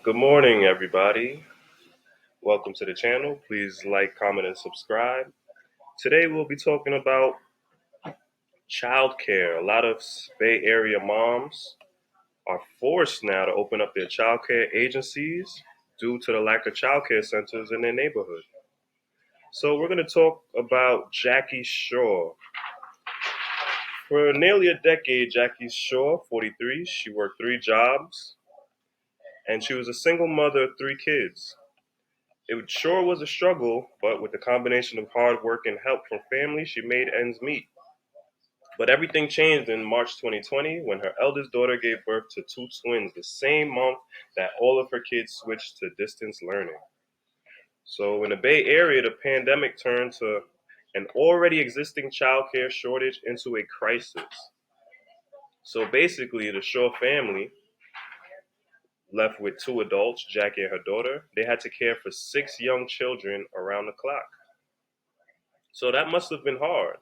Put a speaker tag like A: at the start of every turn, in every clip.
A: Good morning, everybody. Welcome to the channel. Please like, comment, and subscribe. Today we'll be talking about childcare. A lot of Bay Area moms are forced now to open up their childcare agencies due to the lack of childcare centers in their neighborhood. So we're going to talk about Jackie Shaw. For nearly a decade, Jackie Shaw, 43, she worked 3 jobs, and she was a single mother of 3 kids. It sure was a struggle, but with the combination of hard work and help from family, she made ends meet. But everything changed in March 2020 when her eldest daughter gave birth to 2 twins the same month that all of her kids switched to distance learning. So in the Bay Area, the pandemic turned to an already existing childcare shortage into a crisis. So basically, the Shaw family, left with 2 adults, Jackie and her daughter, they had to care for 6 young children around the clock. So that must have been hard.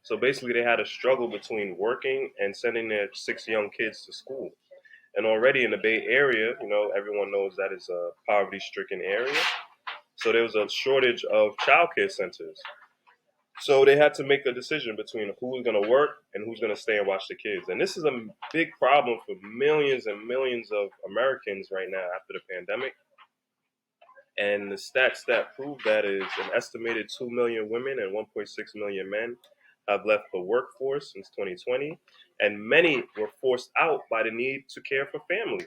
A: So basically, they had a struggle between working and sending their 6 young kids to school. And already in the Bay Area, everyone knows that is a poverty stricken area. So there was a shortage of childcare centers. So they had to make a decision between who's going to work and who's going to stay and watch the kids. And this is a big problem for millions and millions of Americans right now after the pandemic. And the stats that prove that is an estimated 2 million women and 1.6 million men have left the workforce since 2020, and many were forced out by the need to care for family.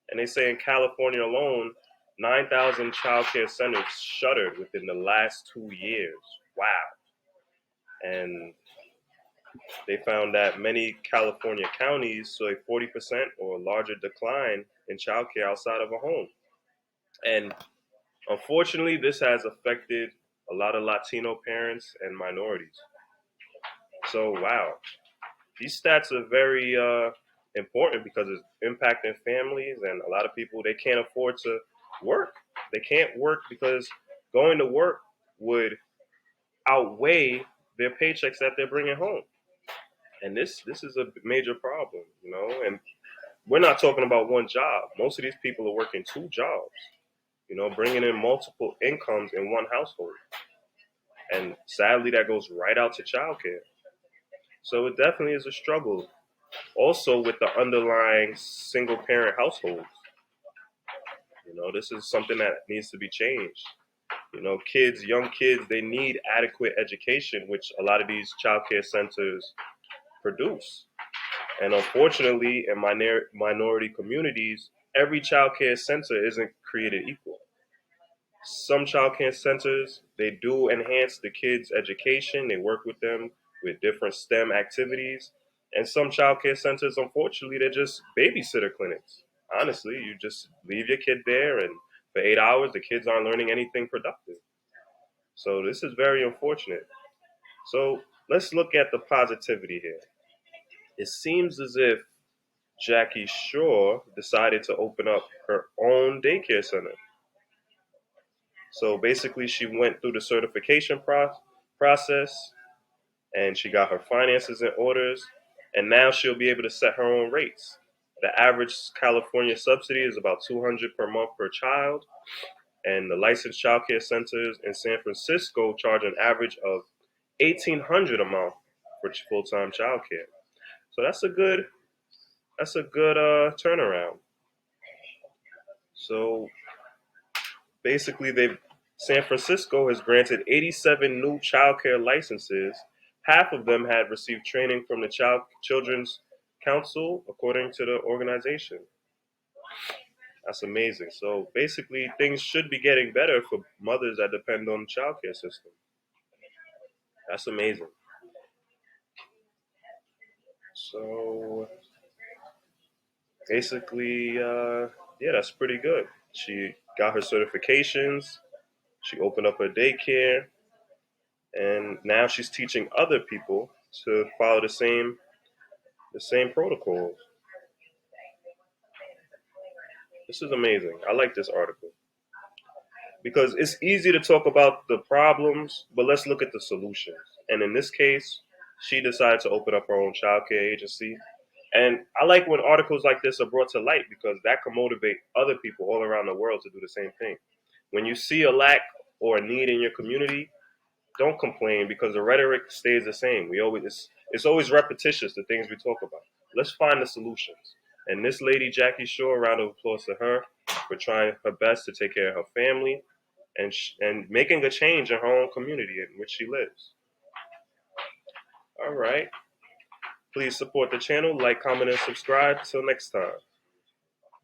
A: And they say in California alone, 9,000 childcare centers shuttered within the last 2 years. Wow. And they found that many California counties saw a 40% or larger decline in childcare outside of a home. And unfortunately, this has affected a lot of Latino parents and minorities. So, wow, these stats are very important because it's impacting families, and a lot of people they can't afford to work. They can't work because going to work would outweigh their paychecks that they're bringing home, and this is a major problem, And we're not talking about one job. Most of these people are working 2 jobs, bringing in multiple incomes in one household. And sadly, that goes right out to childcare. So it definitely is a struggle. Also, with the underlying single parent households, this is something that needs to be changed. Young kids, they need adequate education, which a lot of these childcare centers produce. And unfortunately, in minority communities, every childcare center isn't created equal. Some childcare centers, they do enhance the kids' education. They work with them with different STEM activities. And some childcare centers, unfortunately, they're just babysitter clinics. Honestly, you just leave your kid there, and for 8 hours, the kids aren't learning anything productive. So this is very unfortunate. So let's look at the positivity here. It seems as if Jackie Shaw decided to open up her own daycare center. So basically, she went through the certification process, and she got her finances in orders, and now she'll be able to set her own rates. The average California subsidy is about $200 per month per child, and the licensed childcare centers in San Francisco charge an average of $1,800 a month for full-time childcare. So that's a good turnaround. So basically, San Francisco has granted 87 new childcare licenses. Half of them had received training from the Children's Council, according to the organization. That's amazing. So basically, things should be getting better for mothers that depend on the childcare system. That's amazing. So basically, yeah, that's pretty good. She got her certifications. She opened up her daycare, and now she's teaching other people to follow the same protocols. This is amazing. I like this article because it's easy to talk about the problems, but let's look at the solutions. And in this case, she decided to open up her own childcare agency, And I like when articles like this are brought to light because that can motivate other people all around the world to do the same thing. When you see a lack or a need in your community, don't complain because the rhetoric stays the same. It's always repetitious, the things we talk about. Let's find the solutions. And this lady Jackie Shaw, a round of applause to her for trying her best to take care of her family and making a change in her own community in which she lives. All right. Please support the channel, like, comment, and subscribe. Till next time.